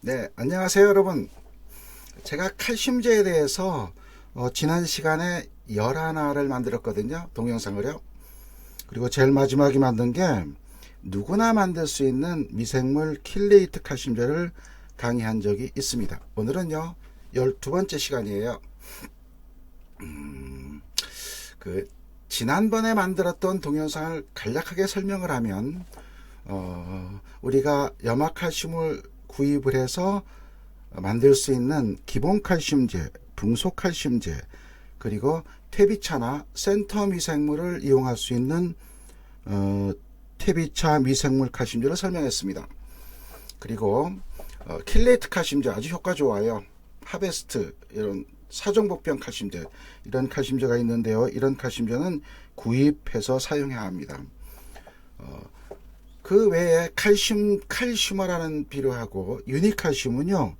네, 안녕하세요, 여러분. 제가 칼슘제에 대해서 지난 시간에 11화를 만들었거든요. 동영상을요. 그리고 제일 마지막에 만든 게 누구나 만들 수 있는 미생물 킬레이트 칼슘제를 강의한 적이 있습니다. 오늘은요, 12번째 시간이에요. 지난번에 만들었던 동영상을 간략하게 설명을 하면, 우리가 염화칼슘을 구입을 해서 만들 수 있는 기본 칼슘제, 붕소 칼슘제, 그리고 퇴비차나 센터 미생물을 이용할 수 있는 퇴비차 미생물 칼슘제를 설명했습니다. 그리고 킬레이트 칼슘제 아주 효과 좋아요. 하베스트, 이런 사정복병 칼슘제, 이런 칼슘제가 있는데요. 이런 칼슘제는 구입해서 사용해야 합니다. 그 외에 칼슘화라는 비료하고 유니칼슘은요,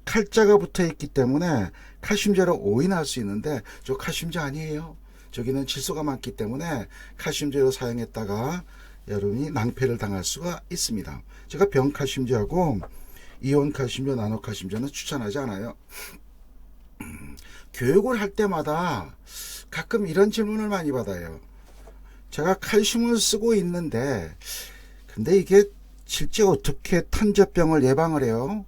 칼자가 붙어 있기 때문에 칼슘제로 오인할 수 있는데 저 칼슘제 아니에요. 저기는 질소가 많기 때문에 칼슘제로 사용했다가 여러분이 낭패를 당할 수가 있습니다. 제가 병칼슘제하고 이온칼슘제, 나노칼슘제는 추천하지 않아요. 교육을 할 때마다 가끔 이런 질문을 많이 받아요. 제가 칼슘을 쓰고 있는데 근데 이게 실제 어떻게 탄저병을 예방을 해요?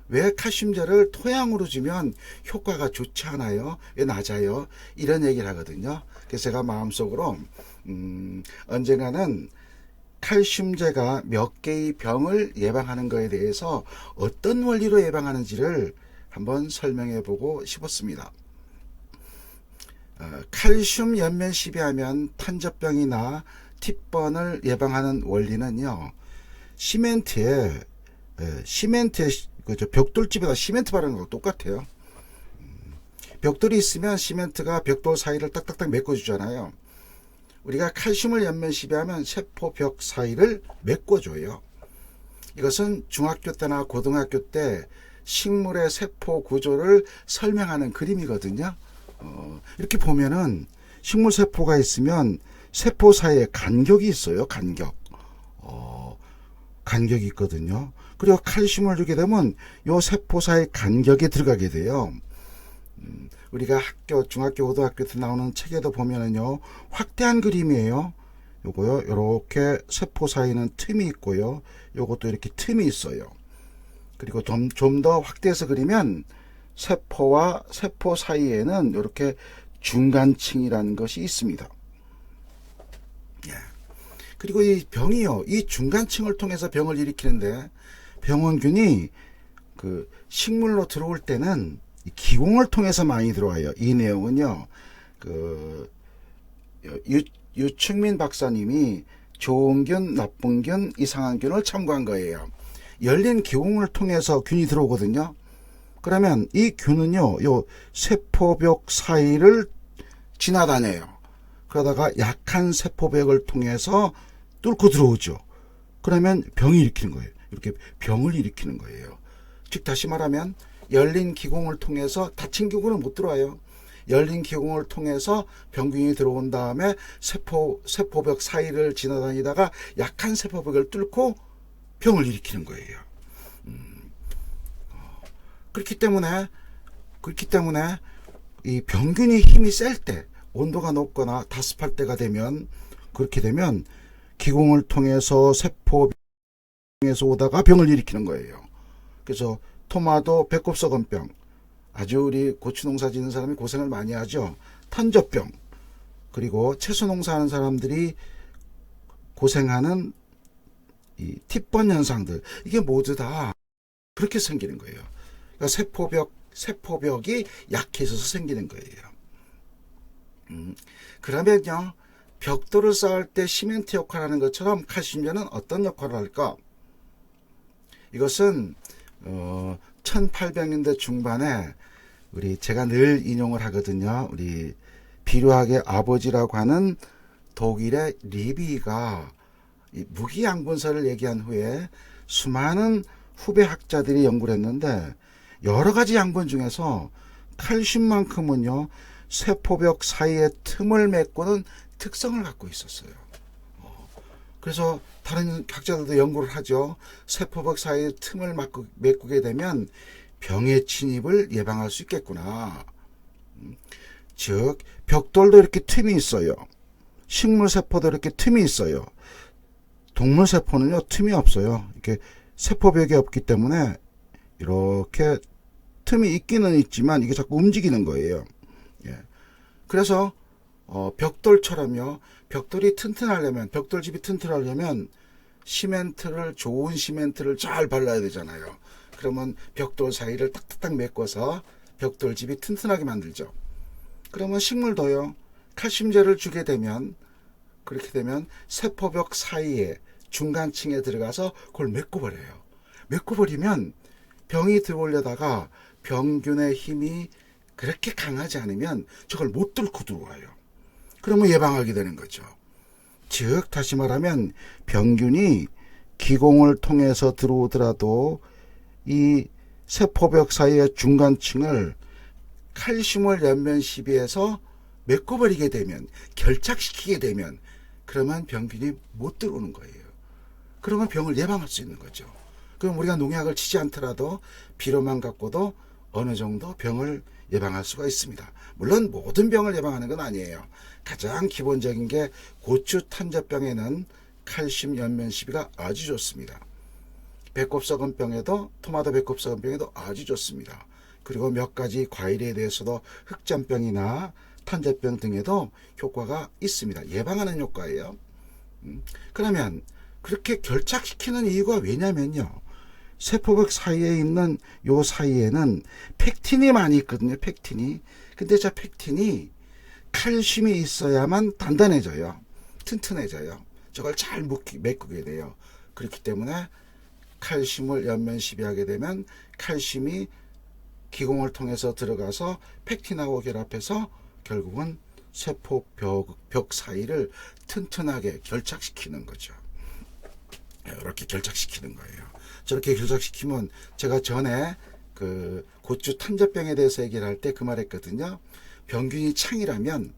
왜 칼슘제를 토양으로 주면 효과가 좋지 않아요? 왜 낮아요? 이런 얘기를 하거든요. 그래서 제가 마음속으로 언젠가는 칼슘제가 몇 개의 병을 예방하는 것에 대해서 어떤 원리로 예방하는지를 한번 설명해 보고 싶었습니다. 칼슘 연면 시비하면 탄저병이나 틱번을 예방하는 원리는요, 시멘트에 그죠, 벽돌집에다 시멘트 바르는 거 똑같아요. 벽돌이 있으면 시멘트가 벽돌 사이를 딱딱딱 메꿔주잖아요. 우리가 칼슘을 연면 시비하면 세포 벽 사이를 메꿔줘요. 이것은 중학교 때나 고등학교 때 식물의 세포 구조를 설명하는 그림이거든요. 이렇게 보면은 식물 세포가 있으면 세포 사이에 간격이 있어요. 간격이 있거든요. 그리고 칼슘을 주게 되면 요 세포 사이 간격에 들어가게 돼요. 우리가 중학교, 고등학교 때 나오는 책에도 보면은요, 확대한 그림이에요. 요거요, 요렇게 세포 사이는 틈이 있고요. 요것도 이렇게 틈이 있어요. 그리고 좀 더 확대해서 그리면 세포와 세포 사이에는 이렇게 중간층이라는 것이 있습니다. 그리고 이 병이요, 이 중간층을 통해서 병을 일으키는데, 병원균이 그 식물로 들어올 때는 기공을 통해서 많이 들어와요. 이 내용은요, 유충민 박사님이 좋은 균, 나쁜 균, 이상한 균을 참고한 거예요. 열린 기공을 통해서 균이 들어오거든요. 그러면 이 균은요, 요 세포벽 사이를 지나다녀요. 그러다가 약한 세포벽을 통해서 뚫고 들어오죠. 그러면 병이 일으키는 거예요. 이렇게 병을 일으키는 거예요. 즉 다시 말하면 열린 기공을 통해서 닫힌 기공은 못 들어와요. 열린 기공을 통해서 병균이 들어온 다음에 세포벽 사이를 지나다니다가 약한 세포벽을 뚫고 병을 일으키는 거예요. 그렇기 때문에 이 병균이 힘이 셀 때, 온도가 높거나 다습할 때가 되면, 그렇게 되면 기공을 통해서 세포병에서 오다가 병을 일으키는 거예요. 그래서 토마토 배꼽썩은병, 아주 우리 고추 농사 짓는 사람이 고생을 많이 하죠. 탄저병, 그리고 채소 농사하는 사람들이 고생하는 이 틱번 현상들, 이게 모두 다 그렇게 생기는 거예요. 그러니까 세포벽이 약해져서 생기는 거예요. 그러면요, 벽돌을 쌓을 때 시멘트 역할을 하는 것처럼 칼슘제는 어떤 역할을 할까? 이것은 1800년대 중반에 제가 늘 인용을 하거든요. 우리 비료학의 아버지라고 하는 독일의 리비가 무기양분설을 얘기한 후에 수많은 후배 학자들이 연구를 했는데, 여러 가지 양분 중에서 칼슘만큼은요, 세포벽 사이에 틈을 메꾸는 특성을 갖고 있었어요. 그래서 다른 학자들도 연구를 하죠. 세포벽 사이의 틈을 메꾸게 되면 병의 침입을 예방할 수 있겠구나. 즉 벽돌도 이렇게 틈이 있어요. 식물세포도 이렇게 틈이 있어요. 동물세포는요 틈이 없어요. 이렇게 세포벽이 없기 때문에 이렇게 틈이 있기는 있지만 이게 자꾸 움직이는 거예요. 예. 그래서 벽돌처럼요. 벽돌이 튼튼하려면, 벽돌집이 튼튼하려면 좋은 시멘트를 잘 발라야 되잖아요. 그러면 벽돌 사이를 딱딱딱 메꿔서 벽돌집이 튼튼하게 만들죠. 그러면 식물도요. 칼슘제를 주게 되면, 그렇게 되면 세포벽 사이에 중간층에 들어가서 그걸 메꿔버려요. 메꿔버리면 병이 들어오려다가 병균의 힘이 그렇게 강하지 않으면 저걸 못 뚫고 들어와요. 그러면 예방하게 되는 거죠. 즉 다시 말하면 병균이 기공을 통해서 들어오더라도 이 세포벽 사이의 중간층을 칼슘을 연면 시비해서 메꿔버리게 되면, 결착시키게 되면, 그러면 병균이 못 들어오는 거예요. 그러면 병을 예방할 수 있는 거죠. 그럼 우리가 농약을 치지 않더라도 비료만 갖고도 어느 정도 병을 예방할 수가 있습니다. 물론 모든 병을 예방하는 건 아니에요. 가장 기본적인 게 고추 탄저병에는 칼슘 연면 시비가 아주 좋습니다. 배꼽썩은병에도, 토마토 배꼽썩은병에도 아주 좋습니다. 그리고 몇 가지 과일에 대해서도 흑점병이나 탄저병 등에도 효과가 있습니다. 예방하는 효과예요. 그러면 그렇게 결착시키는 이유가 왜냐면요. 세포벽 사이에 있는 요 사이에는 펙틴이 많이 있거든요. 펙틴이. 근데 저 펙틴이 칼슘이 있어야만 단단해져요. 튼튼해져요. 저걸 잘 메꾸게 돼요. 그렇기 때문에 칼슘을 연면 시비하게 되면 칼슘이 기공을 통해서 들어가서 펙틴하고 결합해서 결국은 세포벽 사이를 튼튼하게 결착시키는 거죠. 이렇게 결착시키는 거예요. 저렇게 결착시키면 제가 전에 그 고추 탄저병에 대해서 얘기를 할 때 그 말했거든요. 병균이 창이라면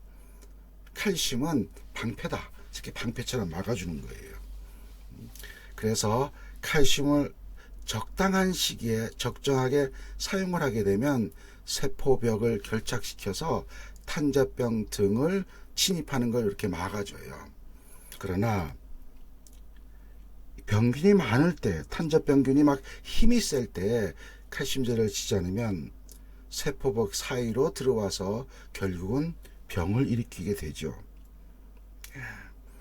칼슘은 방패다. 이렇게 방패처럼 막아주는 거예요. 그래서 칼슘을 적당한 시기에 적정하게 사용을 하게 되면 세포벽을 결착시켜서 탄저병 등을 침입하는 걸 이렇게 막아줘요. 그러나 병균이 많을 때, 탄저병균이 막 힘이 셀 때 칼슘제를 치지 않으면 세포벽 사이로 들어와서 결국은 병을 일으키게 되죠.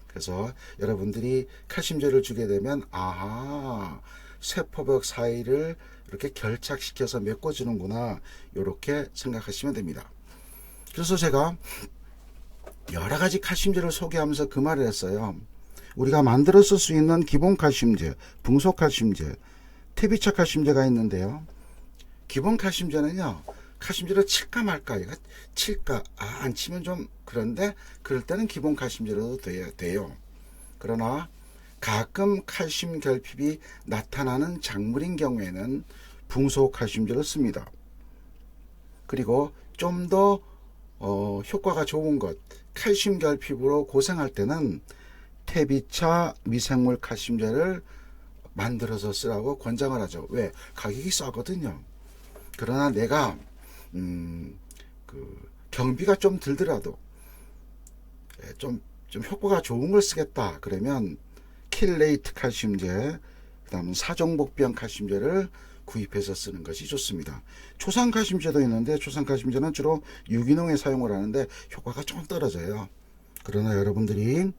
그래서 여러분들이 칼슘제를 주게 되면 아하, 세포벽 사이를 이렇게 결착시켜서 메꿔주는구나, 이렇게 생각하시면 됩니다. 그래서 제가 여러 가지 칼슘제를 소개하면서 그 말을 했어요. 우리가 만들어 쓸 수 있는 기본 칼슘제, 붕소 칼슘제, 태비차 칼슘제가 있는데요. 기본 칼슘제는요, 칼슘제를 칠까 말까, 칠까, 안 치면 좀 그런데, 그럴 때는 기본 칼슘제로도 돼요. 그러나 가끔 칼슘 결핍이 나타나는 작물인 경우에는 붕소 칼슘제를 씁니다. 그리고 좀 더 효과가 좋은 것, 칼슘 결핍으로 고생할 때는 태비차 미생물 칼슘제를 만들어서 쓰라고 권장을 하죠. 왜? 가격이 싸거든요. 그러나 내가 경비가 좀 들더라도 좀 효과가 좋은 걸 쓰겠다 그러면 킬레이트 칼슘제, 그 다음은 사종복병 칼슘제를 구입해서 쓰는 것이 좋습니다. 초산 칼슘제도 있는데 초산 칼슘제는 주로 유기농에 사용을 하는데 효과가 좀 떨어져요. 그러나 여러분들이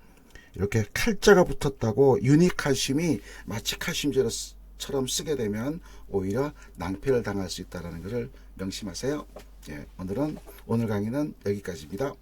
이렇게 칼자가 붙었다고 유니칼슘이 마치 칼슘제처럼 쓰게 되면 오히려 낭패를 당할 수 있다는 것을 명심하세요. 예, 오늘 강의는 여기까지입니다.